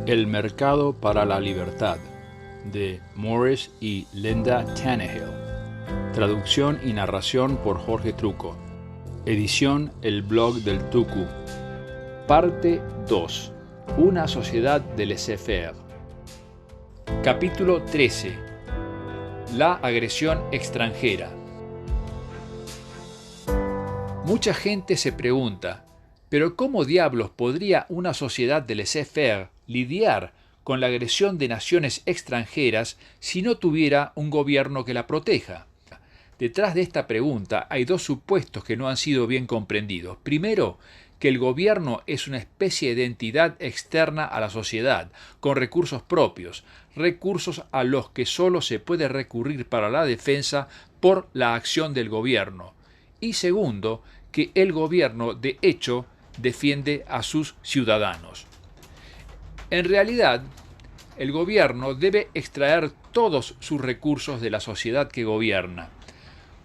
El mercado para la libertad, de Morris y Linda Tannehill. Traducción y narración por Jorge Truco. Edición El Blog del Tucu. Parte 2. Una sociedad de laissez-faire. Capítulo 13. La agresión extranjera. Mucha gente se pregunta, ¿pero cómo diablos podría una sociedad de laissez-faire lidiar con la agresión de naciones extranjeras si no tuviera un gobierno que la proteja? Detrás de esta pregunta hay dos supuestos que no han sido bien comprendidos. Primero, que el gobierno es una especie de entidad externa a la sociedad, con recursos propios, recursos a los que solo se puede recurrir para la defensa por la acción del gobierno. Y segundo, que el gobierno, de hecho, defiende a sus ciudadanos. En realidad, el gobierno debe extraer todos sus recursos de la sociedad que gobierna.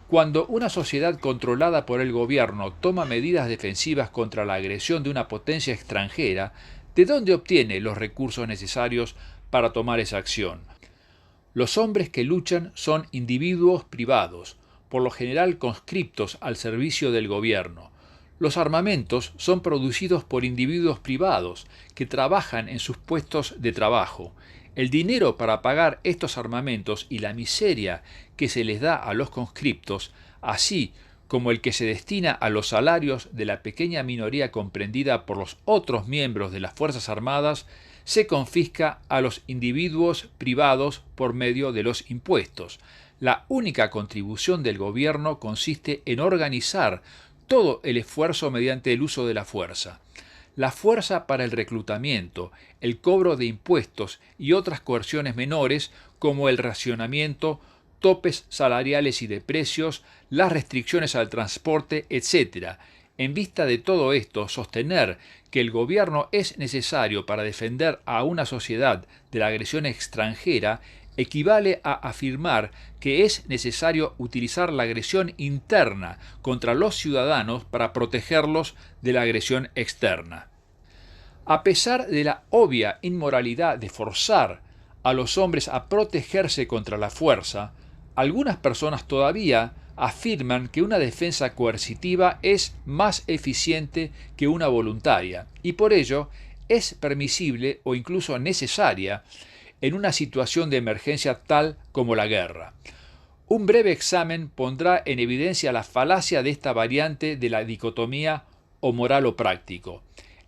Cuando una sociedad controlada por el gobierno toma medidas defensivas contra la agresión de una potencia extranjera, ¿de dónde obtiene los recursos necesarios para tomar esa acción? Los hombres que luchan son individuos privados, por lo general conscriptos al servicio del gobierno. Los armamentos son producidos por individuos privados que trabajan en sus puestos de trabajo. El dinero para pagar estos armamentos y la miseria que se les da a los conscriptos, así como el que se destina a los salarios de la pequeña minoría comprendida por los otros miembros de las Fuerzas Armadas, se confisca a los individuos privados por medio de los impuestos. La única contribución del gobierno consiste en organizar todo el esfuerzo mediante el uso de la fuerza. La fuerza para el reclutamiento, el cobro de impuestos y otras coerciones menores como el racionamiento, topes salariales y de precios, las restricciones al transporte, etc. En vista de todo esto, sostener que el gobierno es necesario para defender a una sociedad de la agresión extranjera equivale a afirmar que es necesario utilizar la agresión interna contra los ciudadanos para protegerlos de la agresión externa. A pesar de la obvia inmoralidad de forzar a los hombres a protegerse contra la fuerza, algunas personas todavía afirman que una defensa coercitiva es más eficiente que una voluntaria y por ello es permisible o incluso necesaria en una situación de emergencia tal como la guerra. Un breve examen pondrá en evidencia la falacia de esta variante de la dicotomía o moral o práctico.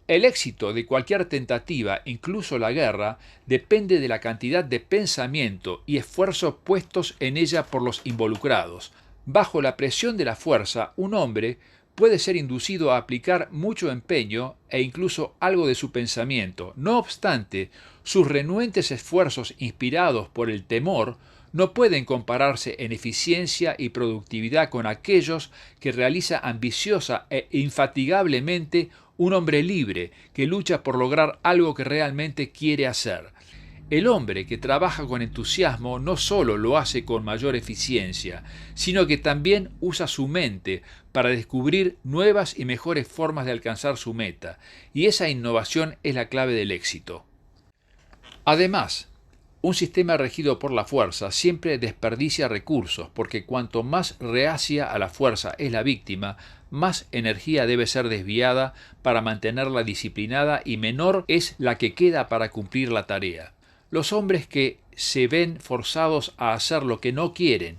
El éxito de cualquier tentativa, incluso la guerra, depende de la cantidad de pensamiento y esfuerzo puestos en ella por los involucrados. Bajo la presión de la fuerza, un hombre puede ser inducido a aplicar mucho empeño e incluso algo de su pensamiento. No obstante, sus renuentes esfuerzos inspirados por el temor no pueden compararse en eficiencia y productividad con aquellos que realiza ambiciosa e infatigablemente un hombre libre que lucha por lograr algo que realmente quiere hacer. El hombre que trabaja con entusiasmo no solo lo hace con mayor eficiencia, sino que también usa su mente para descubrir nuevas y mejores formas de alcanzar su meta, y esa innovación es la clave del éxito. Además, un sistema regido por la fuerza siempre desperdicia recursos, porque cuanto más reacia a la fuerza es la víctima, más energía debe ser desviada para mantenerla disciplinada y menor es la que queda para cumplir la tarea. Los hombres que se ven forzados a hacer lo que no quieren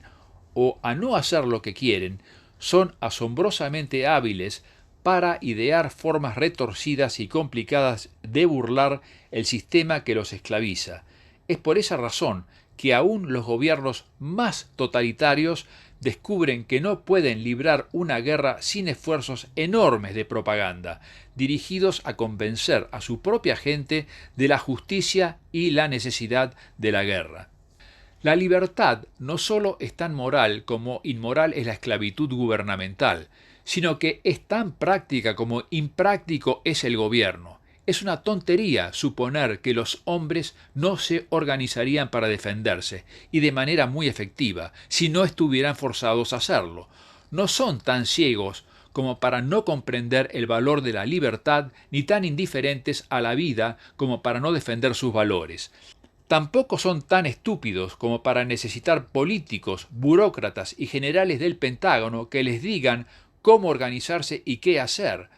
o a no hacer lo que quieren son asombrosamente hábiles para idear formas retorcidas y complicadas de burlar el sistema que los esclaviza. Es por esa razón que aún los gobiernos más totalitarios descubren que no pueden librar una guerra sin esfuerzos enormes de propaganda, dirigidos a convencer a su propia gente de la justicia y la necesidad de la guerra. La libertad no solo es tan moral como inmoral es la esclavitud gubernamental, sino que es tan práctica como impráctico es el gobierno. Es una tontería suponer que los hombres no se organizarían para defenderse, y de manera muy efectiva, si no estuvieran forzados a hacerlo. No son tan ciegos como para no comprender el valor de la libertad, ni tan indiferentes a la vida como para no defender sus valores. Tampoco son tan estúpidos como para necesitar políticos, burócratas y generales del Pentágono que les digan cómo organizarse y qué hacer.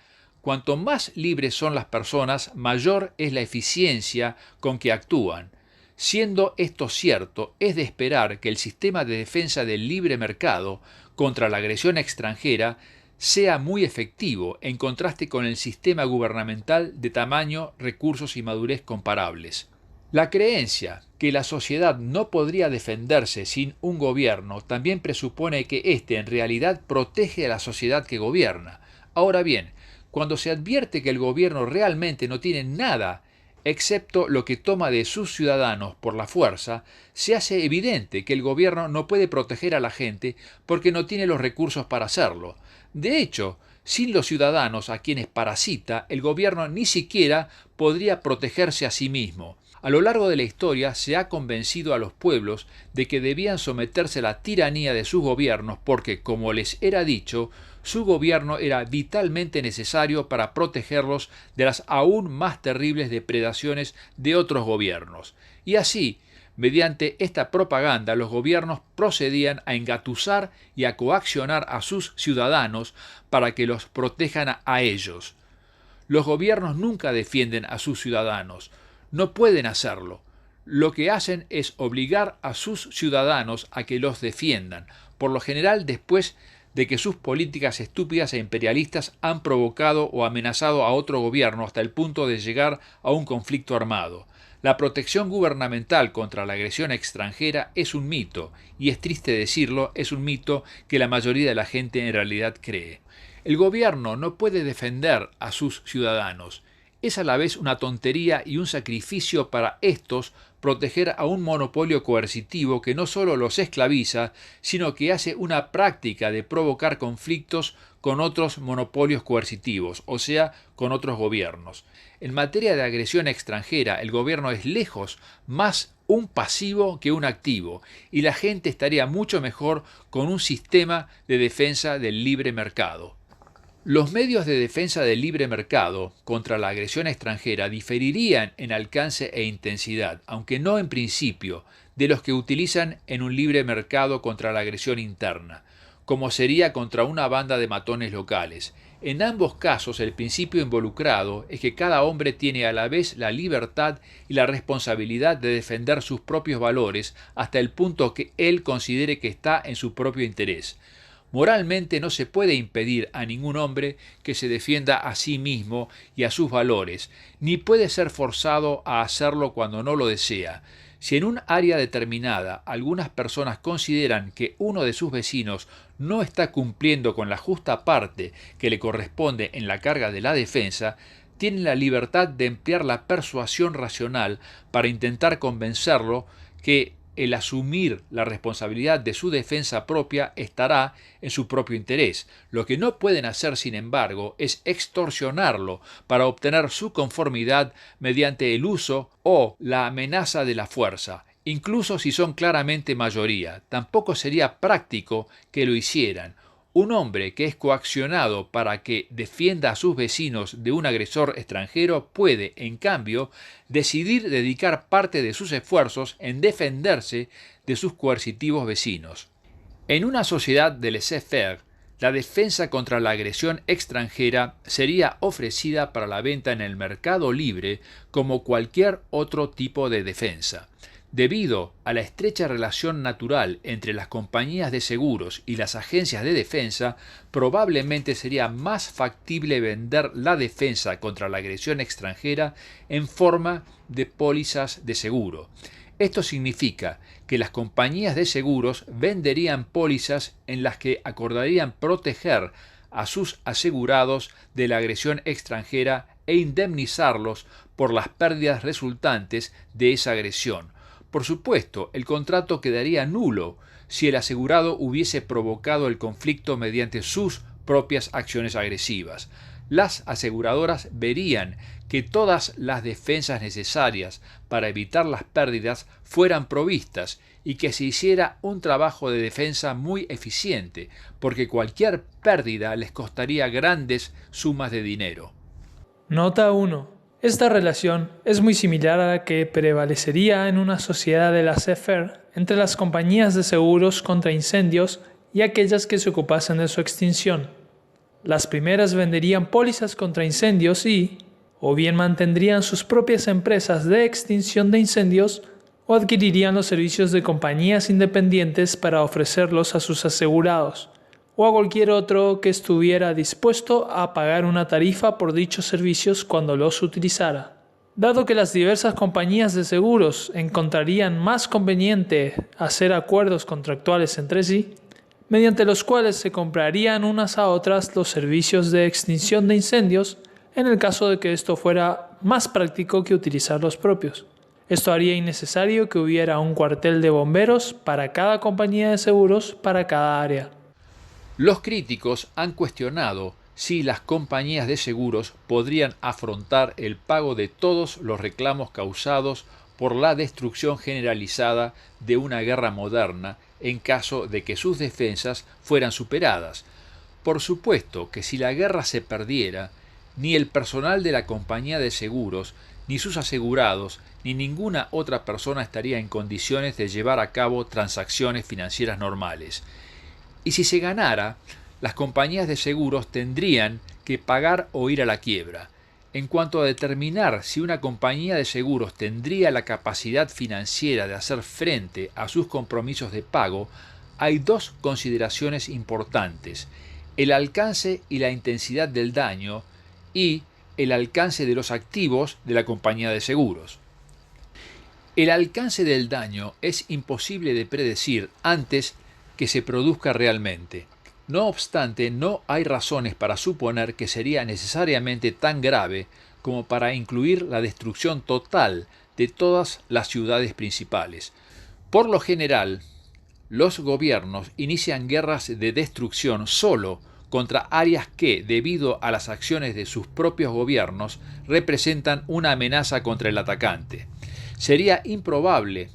Cuanto más libres son las personas, mayor es la eficiencia con que actúan. Siendo esto cierto, es de esperar que el sistema de defensa del libre mercado contra la agresión extranjera sea muy efectivo en contraste con el sistema gubernamental de tamaño, recursos y madurez comparables. La creencia que la sociedad no podría defenderse sin un gobierno también presupone que éste en realidad protege a la sociedad que gobierna. Ahora bien, cuando se advierte que el gobierno realmente no tiene nada excepto lo que toma de sus ciudadanos por la fuerza, se hace evidente que el gobierno no puede proteger a la gente porque no tiene los recursos para hacerlo. De hecho, sin los ciudadanos a quienes parasita, el gobierno ni siquiera podría protegerse a sí mismo. A lo largo de la historia se ha convencido a los pueblos de que debían someterse a la tiranía de sus gobiernos porque, como les era dicho, su gobierno era vitalmente necesario para protegerlos de las aún más terribles depredaciones de otros gobiernos. Y así, mediante esta propaganda, los gobiernos procedían a engatusar y a coaccionar a sus ciudadanos para que los protejan a ellos. Los gobiernos nunca defienden a sus ciudadanos. No pueden hacerlo. Lo que hacen es obligar a sus ciudadanos a que los defiendan, por lo general después de que sus políticas estúpidas e imperialistas han provocado o amenazado a otro gobierno hasta el punto de llegar a un conflicto armado. La protección gubernamental contra la agresión extranjera es un mito, y es triste decirlo, es un mito que la mayoría de la gente en realidad cree. El gobierno no puede defender a sus ciudadanos. Es a la vez una tontería y un sacrificio para estos proteger a un monopolio coercitivo que no solo los esclaviza, sino que hace una práctica de provocar conflictos con otros monopolios coercitivos, o sea, con otros gobiernos. En materia de agresión extranjera, el gobierno es lejos más un pasivo que un activo, y la gente estaría mucho mejor con un sistema de defensa del libre mercado. Los medios de defensa del libre mercado contra la agresión extranjera diferirían en alcance e intensidad, aunque no en principio, de los que utilizan en un libre mercado contra la agresión interna, como sería contra una banda de matones locales. En ambos casos, el principio involucrado es que cada hombre tiene a la vez la libertad y la responsabilidad de defender sus propios valores hasta el punto que él considere que está en su propio interés. Moralmente no se puede impedir a ningún hombre que se defienda a sí mismo y a sus valores, ni puede ser forzado a hacerlo cuando no lo desea. Si en un área determinada algunas personas consideran que uno de sus vecinos no está cumpliendo con la justa parte que le corresponde en la carga de la defensa, tienen la libertad de emplear la persuasión racional para intentar convencerlo que el asumir la responsabilidad de su defensa propia estará en su propio interés. Lo que no pueden hacer, sin embargo, es extorsionarlo para obtener su conformidad mediante el uso o la amenaza de la fuerza, incluso si son claramente mayoría. Tampoco sería práctico que lo hicieran. Un hombre que es coaccionado para que defienda a sus vecinos de un agresor extranjero puede, en cambio, decidir dedicar parte de sus esfuerzos en defenderse de sus coercitivos vecinos. En una sociedad de laissez-faire, la defensa contra la agresión extranjera sería ofrecida para la venta en el mercado libre como cualquier otro tipo de defensa. Debido a la estrecha relación natural entre las compañías de seguros y las agencias de defensa, probablemente sería más factible vender la defensa contra la agresión extranjera en forma de pólizas de seguro. Esto significa que las compañías de seguros venderían pólizas en las que acordarían proteger a sus asegurados de la agresión extranjera e indemnizarlos por las pérdidas resultantes de esa agresión. Por supuesto, el contrato quedaría nulo si el asegurado hubiese provocado el conflicto mediante sus propias acciones agresivas. las aseguradoras verían que todas las defensas necesarias para evitar las pérdidas fueran provistas y que se hiciera un trabajo de defensa muy eficiente, porque cualquier pérdida les costaría grandes sumas de dinero. Nota 1. Esta relación es muy similar a la que prevalecería en una sociedad de laissez-faire entre las compañías de seguros contra incendios y aquellas que se ocupasen de su extinción. Las primeras venderían pólizas contra incendios y, o bien mantendrían sus propias empresas de extinción de incendios, o adquirirían los servicios de compañías independientes para ofrecerlos a sus asegurados, o a cualquier otro que estuviera dispuesto a pagar una tarifa por dichos servicios cuando los utilizara. Dado que las diversas compañías de seguros encontrarían más conveniente hacer acuerdos contractuales entre sí, mediante los cuales se comprarían unas a otras los servicios de extinción de incendios en el caso de que esto fuera más práctico que utilizar los propios. Esto haría innecesario que hubiera un cuartel de bomberos para cada compañía de seguros para cada área. Los críticos han cuestionado si las compañías de seguros podrían afrontar el pago de todos los reclamos causados por la destrucción generalizada de una guerra moderna en caso de que sus defensas fueran superadas. Por supuesto que si la guerra se perdiera, ni el personal de la compañía de seguros, ni sus asegurados, ni ninguna otra persona estaría en condiciones de llevar a cabo transacciones financieras normales. Y si se ganara, las compañías de seguros tendrían que pagar o ir a la quiebra. En cuanto a determinar si una compañía de seguros tendría la capacidad financiera de hacer frente a sus compromisos de pago, hay dos consideraciones importantes: el alcance y la intensidad del daño y el alcance de los activos de la compañía de seguros. El alcance del daño es imposible de predecir antes que se produzca realmente. No obstante, no hay razones para suponer que sería necesariamente tan grave como para incluir la destrucción total de todas las ciudades principales. Por lo general, los gobiernos inician guerras de destrucción solo contra áreas que, debido a las acciones de sus propios gobiernos, representan una amenaza contra el atacante. Sería improbable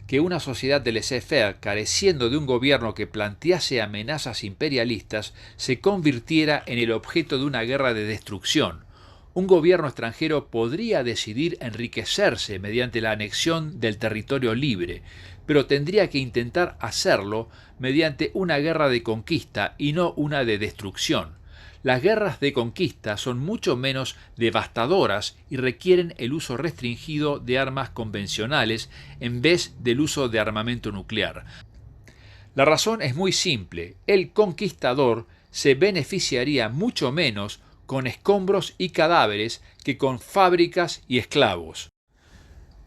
que una sociedad de laissez-faire, careciendo de un gobierno que plantease amenazas imperialistas, se convirtiera en el objeto de una guerra de destrucción. Un gobierno extranjero podría decidir enriquecerse mediante la anexión del territorio libre, pero tendría que intentar hacerlo mediante una guerra de conquista y no una de destrucción. Las guerras de conquista son mucho menos devastadoras y requieren el uso restringido de armas convencionales en vez del uso de armamento nuclear. La razón es muy simple: el conquistador se beneficiaría mucho menos con escombros y cadáveres que con fábricas y esclavos.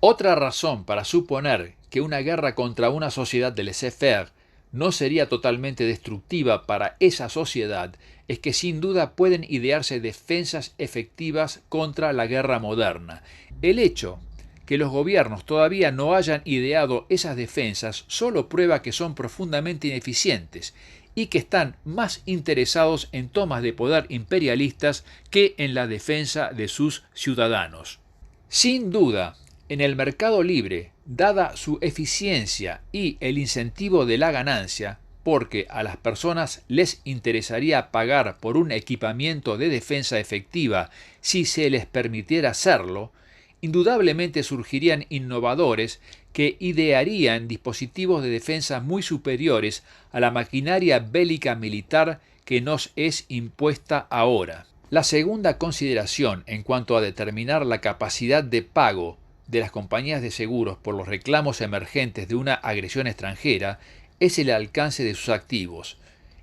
Otra razón para suponer que una guerra contra una sociedad de laissez-faire no sería totalmente destructiva para esa sociedad es que sin duda pueden idearse defensas efectivas contra la guerra moderna. El hecho que los gobiernos todavía no hayan ideado esas defensas solo prueba que son profundamente ineficientes y que están más interesados en tomas de poder imperialistas que en la defensa de sus ciudadanos. Sin duda, en el mercado libre, dada su eficiencia y el incentivo de la ganancia, porque a las personas les interesaría pagar por un equipamiento de defensa efectiva si se les permitiera hacerlo, indudablemente surgirían innovadores que idearían dispositivos de defensa muy superiores a la maquinaria bélica militar que nos es impuesta ahora. La segunda consideración en cuanto a determinar la capacidad de pago de las compañías de seguros por los reclamos emergentes de una agresión extranjera es el alcance de sus activos.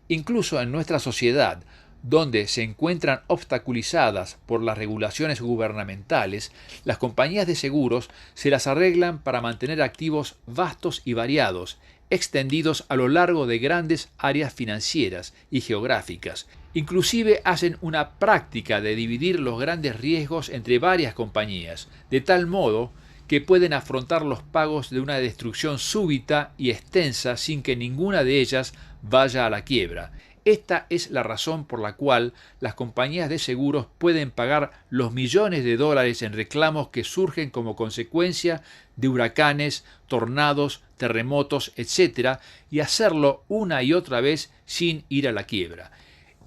Incluso en nuestra sociedad, donde se encuentran obstaculizadas por las regulaciones gubernamentales, las compañías de seguros se las arreglan para mantener activos vastos y variados, extendidos a lo largo de grandes áreas financieras y geográficas. Inclusive hacen una práctica de dividir los grandes riesgos entre varias compañías, de tal modo que pueden afrontar los pagos de una destrucción súbita y extensa sin que ninguna de ellas vaya a la quiebra. Esta es la razón por la cual las compañías de seguros pueden pagar los millones de dólares en reclamos que surgen como consecuencia de huracanes, tornados, terremotos, etc., y hacerlo una y otra vez sin ir a la quiebra.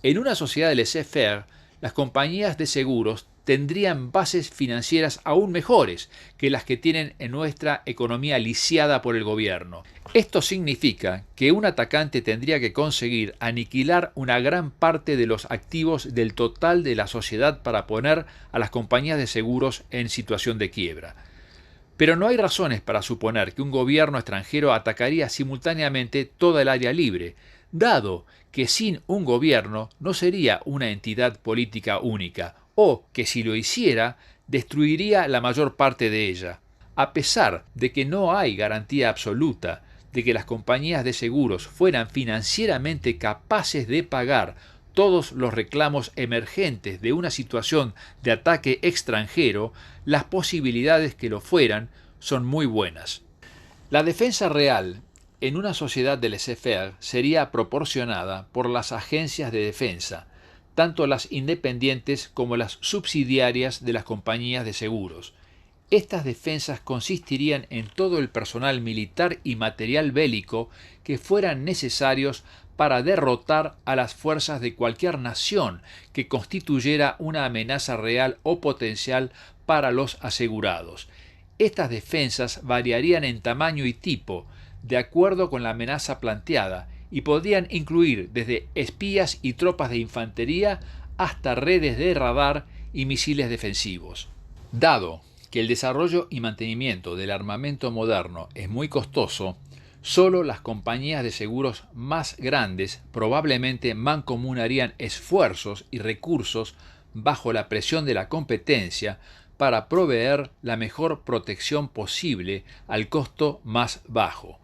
En una sociedad de laissez-faire, las compañías de seguros tendrían bases financieras aún mejores que las que tienen en nuestra economía lisiada por el gobierno. Esto significa que un atacante tendría que conseguir aniquilar una gran parte de los activos del total de la sociedad para poner a las compañías de seguros en situación de quiebra. Pero no hay razones para suponer que un gobierno extranjero atacaría simultáneamente toda el área libre, dado que sin un gobierno no sería una entidad política única, o que si lo hiciera, destruiría la mayor parte de ella. A pesar de que no hay garantía absoluta de que las compañías de seguros fueran financieramente capaces de pagar todos los reclamos emergentes de una situación de ataque extranjero, las posibilidades que lo fueran son muy buenas. La defensa real en una sociedad de laissez-faire sería proporcionada por las agencias de defensa, tanto las independientes como las subsidiarias de las compañías de seguros. Estas defensas consistirían en todo el personal militar y material bélico que fueran necesarios para derrotar a las fuerzas de cualquier nación que constituyera una amenaza real o potencial para los asegurados. Estas defensas variarían en tamaño y tipo, de acuerdo con la amenaza planteada, y podrían incluir desde espías y tropas de infantería hasta redes de radar y misiles defensivos. Dado que el desarrollo y mantenimiento del armamento moderno es muy costoso, solo las compañías de seguros más grandes probablemente mancomunarían esfuerzos y recursos bajo la presión de la competencia para proveer la mejor protección posible al costo más bajo.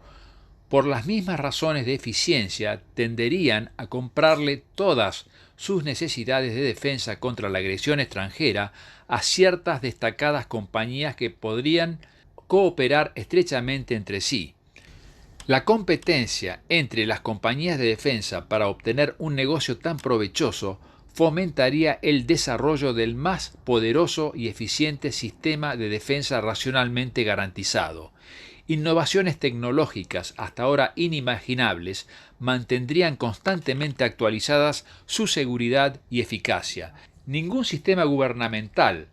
Por las mismas razones de eficiencia, tenderían a comprarle todas sus necesidades de defensa contra la agresión extranjera a ciertas destacadas compañías que podrían cooperar estrechamente entre sí. La competencia entre las compañías de defensa para obtener un negocio tan provechoso fomentaría el desarrollo del más poderoso y eficiente sistema de defensa racionalmente garantizado. Innovaciones tecnológicas hasta ahora inimaginables mantendrían constantemente actualizadas su seguridad y eficacia. Ningún sistema gubernamental,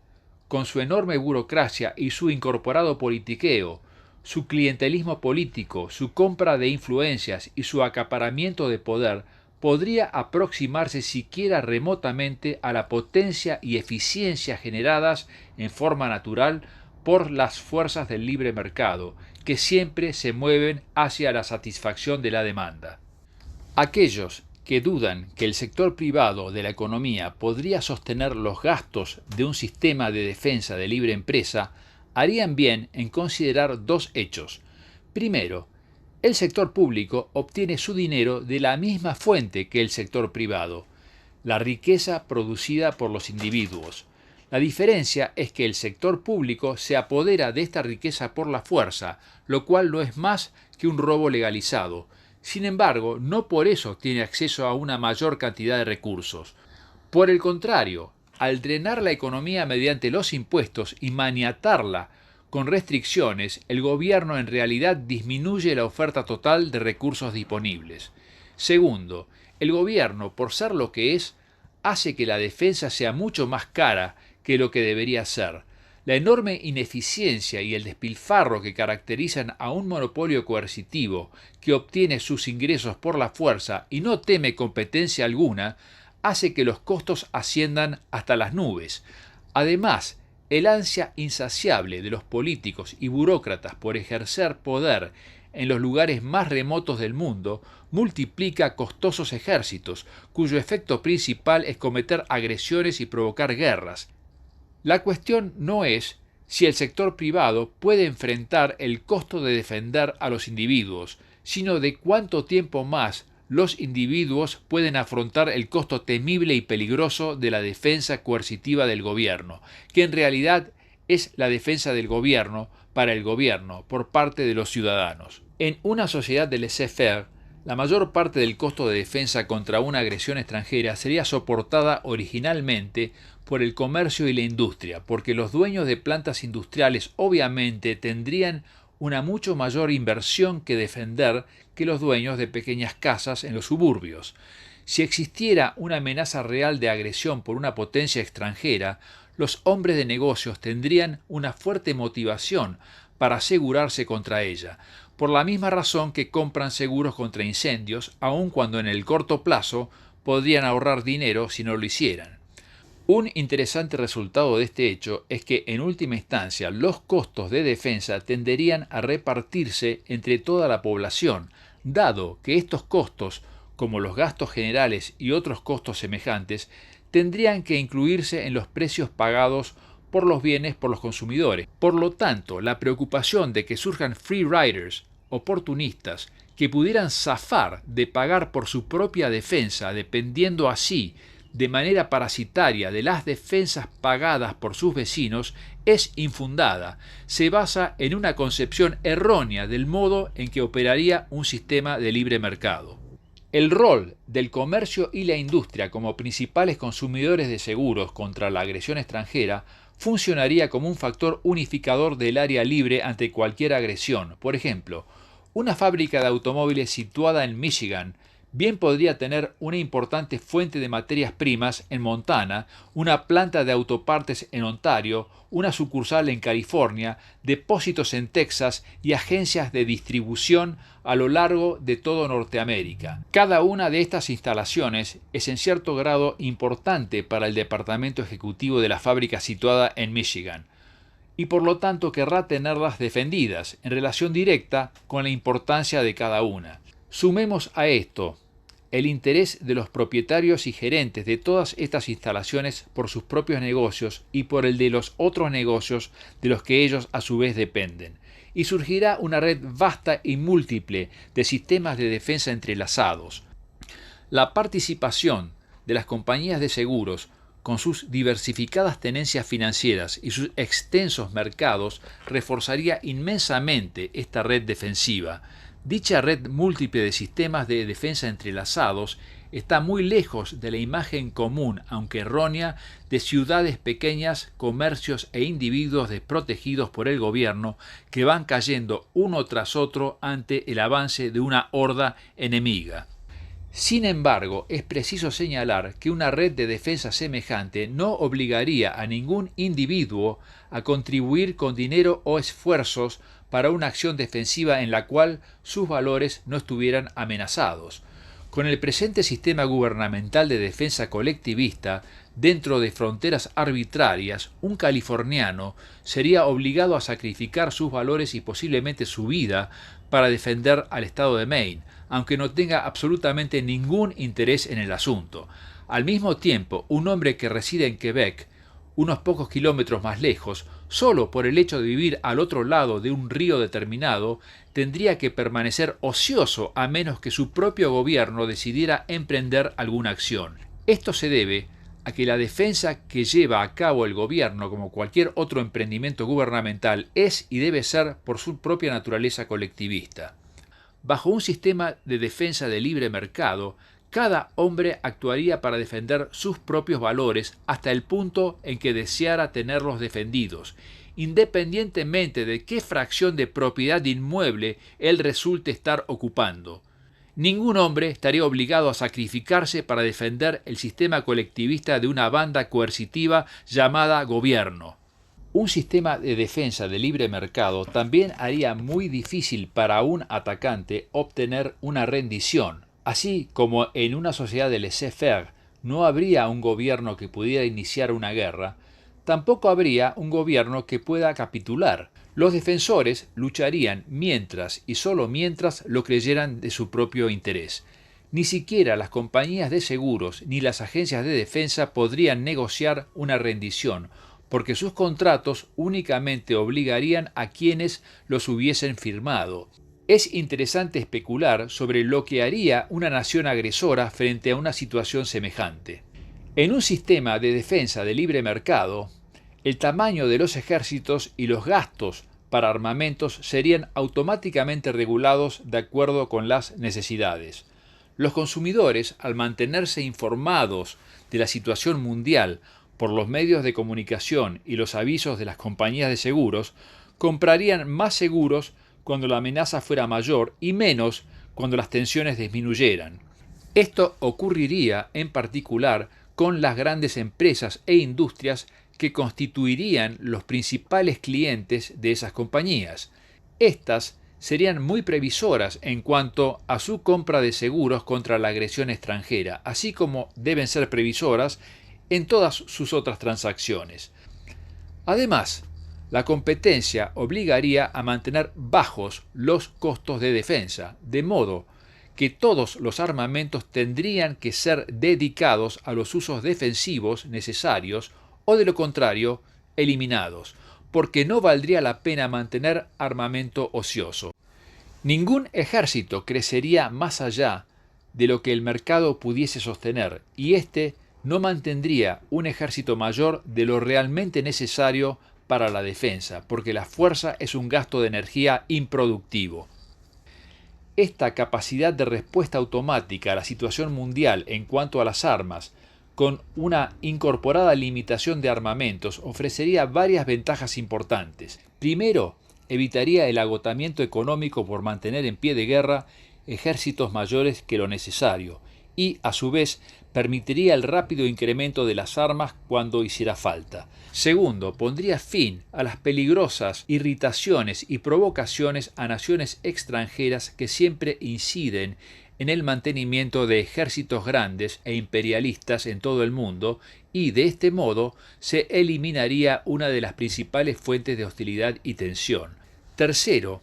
con su enorme burocracia y su incorporado politiqueo, su clientelismo político, su compra de influencias y su acaparamiento de poder, podría aproximarse siquiera remotamente a la potencia y eficiencia generadas en forma natural por las fuerzas del libre mercado, que siempre se mueven hacia la satisfacción de la demanda. Aquellos que dudan que el sector privado de la economía podría sostener los gastos de un sistema de defensa de libre empresa, harían bien en considerar dos hechos. Primero, el sector público obtiene su dinero de la misma fuente que el sector privado, la riqueza producida por los individuos. La diferencia es que el sector público se apodera de esta riqueza por la fuerza, lo cual no es más que un robo legalizado. Sin embargo, no por eso tiene acceso a una mayor cantidad de recursos. Por el contrario, al drenar la economía mediante los impuestos y maniatarla con restricciones, el gobierno en realidad disminuye la oferta total de recursos disponibles. Segundo, el gobierno, por ser lo que es, hace que la defensa sea mucho más cara que lo que debería ser. La enorme ineficiencia y el despilfarro que caracterizan a un monopolio coercitivo que obtiene sus ingresos por la fuerza y no teme competencia alguna, hace que los costos asciendan hasta las nubes. Además, el ansia insaciable de los políticos y burócratas por ejercer poder en los lugares más remotos del mundo multiplica costosos ejércitos, cuyo efecto principal es cometer agresiones y provocar guerras. La cuestión no es si el sector privado puede enfrentar el costo de defender a los individuos, sino de cuánto tiempo más los individuos pueden afrontar el costo temible y peligroso de la defensa coercitiva del gobierno, que en realidad es la defensa del gobierno para el gobierno por parte de los ciudadanos. En una sociedad de laissez-faire, La mayor parte del costo de defensa contra una agresión extranjera sería soportada originalmente por el comercio y la industria, porque los dueños de plantas industriales obviamente tendrían una mucho mayor inversión que defender que los dueños de pequeñas casas en los suburbios. Si existiera una amenaza real de agresión por una potencia extranjera, los hombres de negocios tendrían una fuerte motivación para asegurarse contra ella, por la misma razón que compran seguros contra incendios, aun cuando en el corto plazo podrían ahorrar dinero si no lo hicieran. Un interesante resultado de este hecho es que en última instancia los costos de defensa tenderían a repartirse entre toda la población, dado que estos costos, como los gastos generales y otros costos semejantes, tendrían que incluirse en los precios pagados por los bienes por los consumidores. Por lo tanto, la preocupación de que surjan free riders, oportunistas, que pudieran zafar de pagar por su propia defensa, dependiendo así de manera parasitaria de las defensas pagadas por sus vecinos, es infundada. Se basa en una concepción errónea del modo en que operaría un sistema de libre mercado. El rol del comercio y la industria como principales consumidores de seguros contra la agresión extranjera funcionaría como un factor unificador del área libre ante cualquier agresión. Por ejemplo, una fábrica de automóviles situada en Michigan bien podría tener una importante fuente de materias primas en Montana, una planta de autopartes en Ontario, una sucursal en California, depósitos en Texas y agencias de distribución a lo largo de todo Norteamérica. Cada una de estas instalaciones es en cierto grado importante para el departamento ejecutivo de la fábrica situada en Michigan, y por lo tanto querrá tenerlas defendidas en relación directa con la importancia de cada una. Sumemos a esto el interés de los propietarios y gerentes de todas estas instalaciones por sus propios negocios y por el de los otros negocios de los que ellos a su vez dependen, y surgirá una red vasta y múltiple de sistemas de defensa entrelazados. La participación de las compañías de seguros, con sus diversificadas tenencias financieras y sus extensos mercados, reforzaría inmensamente esta red defensiva. Dicha red múltiple de sistemas de defensa entrelazados está muy lejos de la imagen común, aunque errónea, de ciudades pequeñas, comercios e individuos desprotegidos por el gobierno que van cayendo uno tras otro ante el avance de una horda enemiga. Sin embargo, es preciso señalar que una red de defensa semejante no obligaría a ningún individuo a contribuir con dinero o esfuerzos para una acción defensiva en la cual sus valores no estuvieran amenazados. Con el presente sistema gubernamental de defensa colectivista, dentro de fronteras arbitrarias, un californiano sería obligado a sacrificar sus valores y posiblemente su vida para defender al estado de Maine, aunque no tenga absolutamente ningún interés en el asunto. Al mismo tiempo, un hombre que reside en Quebec, unos pocos kilómetros más lejos, solo por el hecho de vivir al otro lado de un río determinado, tendría que permanecer ocioso a menos que su propio gobierno decidiera emprender alguna acción. Esto se debe a que la defensa que lleva a cabo el gobierno, como cualquier otro emprendimiento gubernamental, es y debe ser por su propia naturaleza colectivista. Bajo un sistema de defensa de libre mercado, cada hombre actuaría para defender sus propios valores hasta el punto en que deseara tenerlos defendidos, independientemente de qué fracción de propiedad inmueble él resulte estar ocupando. Ningún hombre estaría obligado a sacrificarse para defender el sistema colectivista de una banda coercitiva llamada gobierno. Un sistema de defensa de libre mercado también haría muy difícil para un atacante obtener una rendición. Así como en una sociedad de laissez-faire no habría un gobierno que pudiera iniciar una guerra, tampoco habría un gobierno que pueda capitular. Los defensores lucharían mientras y solo mientras lo creyeran de su propio interés. Ni siquiera las compañías de seguros ni las agencias de defensa podrían negociar una rendición, porque sus contratos únicamente obligarían a quienes los hubiesen firmado. Es interesante especular sobre lo que haría una nación agresora frente a una situación semejante. En un sistema de defensa de libre mercado, el tamaño de los ejércitos y los gastos para armamentos serían automáticamente regulados de acuerdo con las necesidades. Los consumidores, al mantenerse informados de la situación mundial por los medios de comunicación y los avisos de las compañías de seguros, comprarían más seguros cuando la amenaza fuera mayor y menos cuando las tensiones disminuyeran. Esto ocurriría en particular con las grandes empresas e industrias que constituirían los principales clientes de esas compañías. Estas serían muy previsoras en cuanto a su compra de seguros contra la agresión extranjera, así como deben ser previsoras en todas sus otras transacciones. Además, la competencia obligaría a mantener bajos los costos de defensa, de modo que todos los armamentos tendrían que ser dedicados a los usos defensivos necesarios o, de lo contrario, eliminados, porque no valdría la pena mantener armamento ocioso. Ningún ejército crecería más allá de lo que el mercado pudiese sostener, y éste no mantendría un ejército mayor de lo realmente necesario para la defensa, porque la fuerza es un gasto de energía improductivo. Esta capacidad de respuesta automática a la situación mundial en cuanto a las armas, con una incorporada limitación de armamentos, ofrecería varias ventajas importantes. Primero, evitaría el agotamiento económico por mantener en pie de guerra ejércitos mayores que lo necesario y, a su vez, permitiría el rápido incremento de las armas cuando hiciera falta. Segundo, pondría fin a las peligrosas irritaciones y provocaciones a naciones extranjeras que siempre inciden en el mantenimiento de ejércitos grandes e imperialistas en todo el mundo, y de este modo se eliminaría una de las principales fuentes de hostilidad y tensión. Tercero,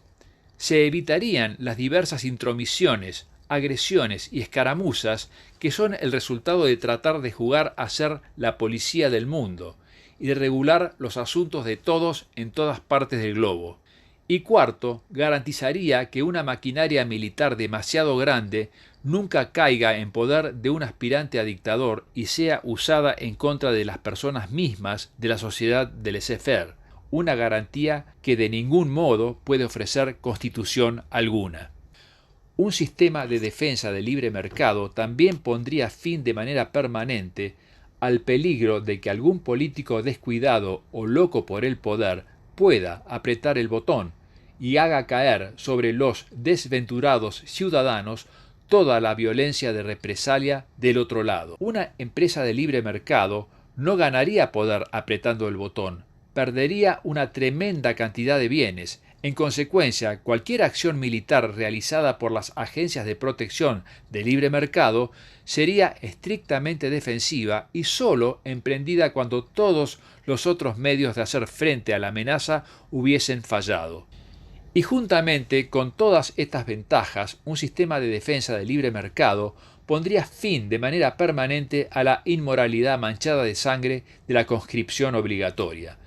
se evitarían las diversas intromisiones, agresiones y escaramuzas que son el resultado de tratar de jugar a ser la policía del mundo y de regular los asuntos de todos en todas partes del globo. Y cuarto, garantizaría que una maquinaria militar demasiado grande nunca caiga en poder de un aspirante a dictador y sea usada en contra de las personas mismas de la sociedad del laissez-faire, una garantía que de ningún modo puede ofrecer Constitución alguna. Un sistema de defensa de libre mercado también pondría fin de manera permanente al peligro de que algún político descuidado o loco por el poder pueda apretar el botón y haga caer sobre los desventurados ciudadanos toda la violencia de represalia del otro lado. Una empresa de libre mercado no ganaría poder apretando el botón, perdería una tremenda cantidad de bienes. En consecuencia, cualquier acción militar realizada por las agencias de protección de libre mercado sería estrictamente defensiva y sólo emprendida cuando todos los otros medios de hacer frente a la amenaza hubiesen fallado. Y juntamente con todas estas ventajas, un sistema de defensa de libre mercado pondría fin de manera permanente a la inmoralidad manchada de sangre de la conscripción obligatoria.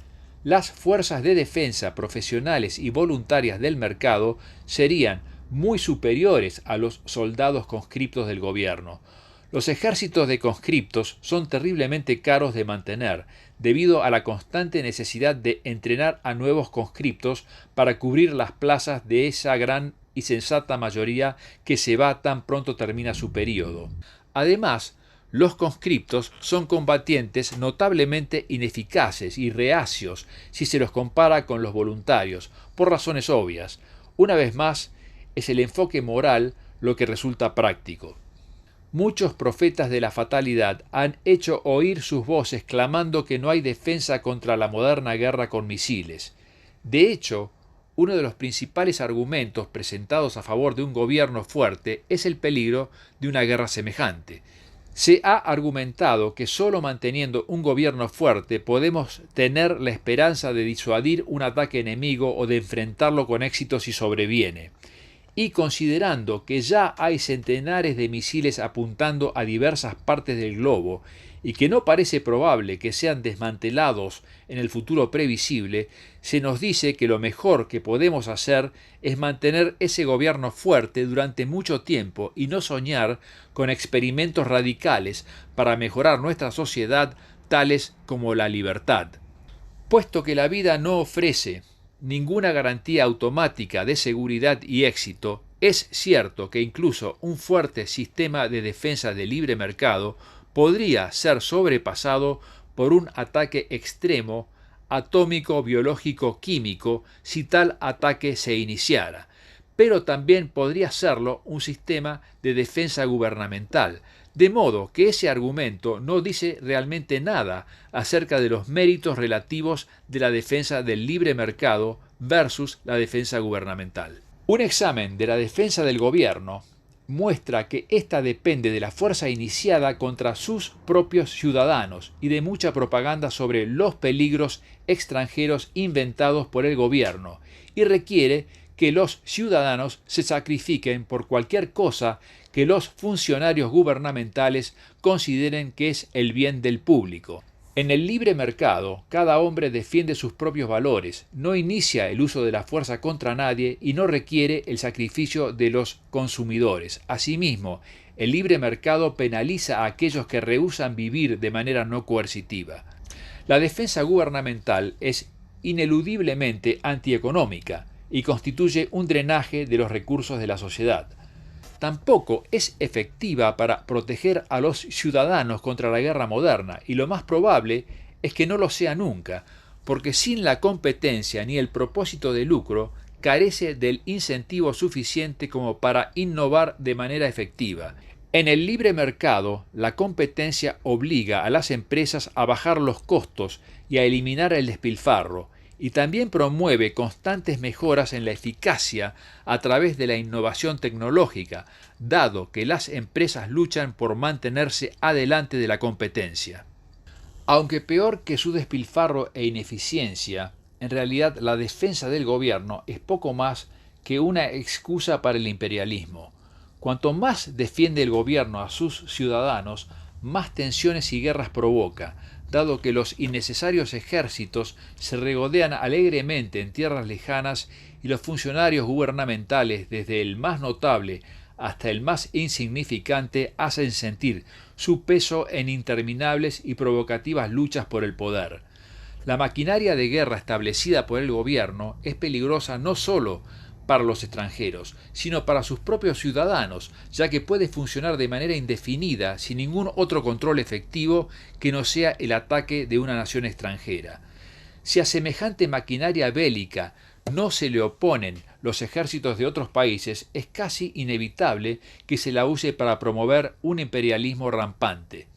Las fuerzas de defensa profesionales y voluntarias del mercado serían muy superiores a los soldados conscriptos del gobierno. Los ejércitos de conscriptos son terriblemente caros de mantener, debido a la constante necesidad de entrenar a nuevos conscriptos para cubrir las plazas de esa gran y sensata mayoría que se va tan pronto termina su período. Además, los conscriptos son combatientes notablemente ineficaces y reacios si se los compara con los voluntarios, por razones obvias. Una vez más, es el enfoque moral lo que resulta práctico. Muchos profetas de la fatalidad han hecho oír sus voces clamando que no hay defensa contra la moderna guerra con misiles. De hecho, uno de los principales argumentos presentados a favor de un gobierno fuerte es el peligro de una guerra semejante. Se ha argumentado que solo manteniendo un gobierno fuerte podemos tener la esperanza de disuadir un ataque enemigo o de enfrentarlo con éxito si sobreviene. Y considerando que ya hay centenares de misiles apuntando a diversas partes del globo y que no parece probable que sean desmantelados en el futuro previsible, se nos dice que lo mejor que podemos hacer es mantener ese gobierno fuerte durante mucho tiempo y no soñar con experimentos radicales para mejorar nuestra sociedad, tales como la libertad. Puesto que la vida no ofrece ninguna garantía automática de seguridad y éxito, es cierto que incluso un fuerte sistema de defensa de libre mercado podría ser sobrepasado por un ataque extremo atómico, biológico, químico, si tal ataque se iniciara, pero también podría serlo un sistema de defensa gubernamental, de modo que ese argumento no dice realmente nada acerca de los méritos relativos de la defensa del libre mercado versus la defensa gubernamental. Un examen de la defensa del gobierno muestra que ésta depende de la fuerza iniciada contra sus propios ciudadanos y de mucha propaganda sobre los peligros extranjeros inventados por el gobierno, y requiere que los ciudadanos se sacrifiquen por cualquier cosa que los funcionarios gubernamentales consideren que es el bien del público. En el libre mercado, cada hombre defiende sus propios valores, no inicia el uso de la fuerza contra nadie y no requiere el sacrificio de los consumidores. Asimismo, el libre mercado penaliza a aquellos que rehúsan vivir de manera no coercitiva. La defensa gubernamental es ineludiblemente antieconómica y constituye un drenaje de los recursos de la sociedad. Tampoco es efectiva para proteger a los ciudadanos contra la guerra moderna, y lo más probable es que no lo sea nunca, porque sin la competencia ni el propósito de lucro, carece del incentivo suficiente como para innovar de manera efectiva. En el libre mercado, la competencia obliga a las empresas a bajar los costos y a eliminar el despilfarro, y también promueve constantes mejoras en la eficacia a través de la innovación tecnológica, dado que las empresas luchan por mantenerse adelante de la competencia. Aunque peor que su despilfarro e ineficiencia, en realidad la defensa del gobierno es poco más que una excusa para el imperialismo. Cuanto más defiende el gobierno a sus ciudadanos, más tensiones y guerras provoca, dado que los innecesarios ejércitos se regodean alegremente en tierras lejanas y los funcionarios gubernamentales, desde el más notable hasta el más insignificante, hacen sentir su peso en interminables y provocativas luchas por el poder. La maquinaria de guerra establecida por el gobierno es peligrosa no solo para los extranjeros, sino para sus propios ciudadanos, ya que puede funcionar de manera indefinida sin ningún otro control efectivo que no sea el ataque de una nación extranjera. Si a semejante maquinaria bélica no se le oponen los ejércitos de otros países, es casi inevitable que se la use para promover un imperialismo rampante.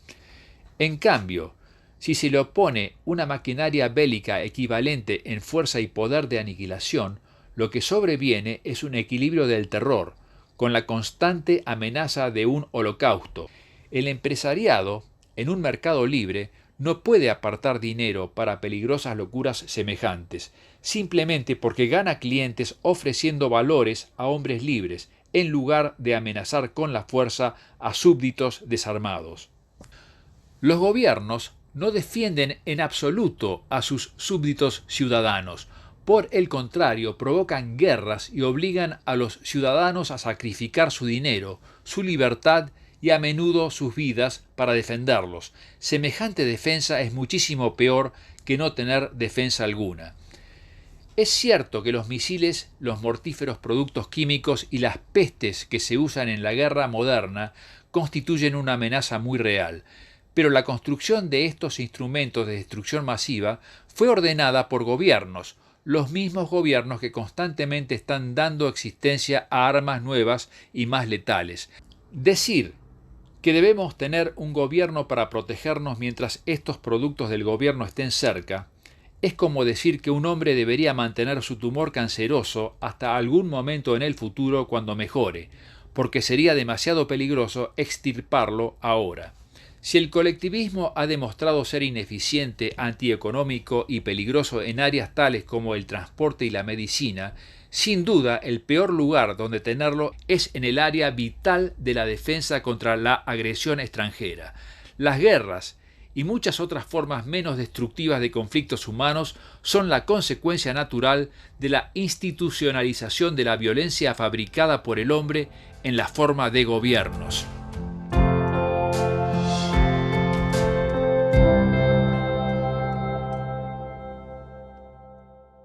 En cambio, si se le opone una maquinaria bélica equivalente en fuerza y poder de aniquilación, lo que sobreviene es un equilibrio del terror, con la constante amenaza de un holocausto. El empresariado, en un mercado libre, no puede apartar dinero para peligrosas locuras semejantes, simplemente porque gana clientes ofreciendo valores a hombres libres, en lugar de amenazar con la fuerza a súbditos desarmados. Los gobiernos no defienden en absoluto a sus súbditos ciudadanos. Por el contrario, provocan guerras y obligan a los ciudadanos a sacrificar su dinero, su libertad y a menudo sus vidas para defenderlos. Semejante defensa es muchísimo peor que no tener defensa alguna. Es cierto que los misiles, los mortíferos productos químicos y las pestes que se usan en la guerra moderna constituyen una amenaza muy real, pero la construcción de estos instrumentos de destrucción masiva fue ordenada por gobiernos, los mismos gobiernos que constantemente están dando existencia a armas nuevas y más letales. Decir que debemos tener un gobierno para protegernos mientras estos productos del gobierno estén cerca, es como decir que un hombre debería mantener su tumor canceroso hasta algún momento en el futuro cuando mejore, porque sería demasiado peligroso extirparlo ahora. Si el colectivismo ha demostrado ser ineficiente, antieconómico y peligroso en áreas tales como el transporte y la medicina, sin duda el peor lugar donde tenerlo es en el área vital de la defensa contra la agresión extranjera. Las guerras y muchas otras formas menos destructivas de conflictos humanos son la consecuencia natural de la institucionalización de la violencia fabricada por el hombre en la forma de gobiernos.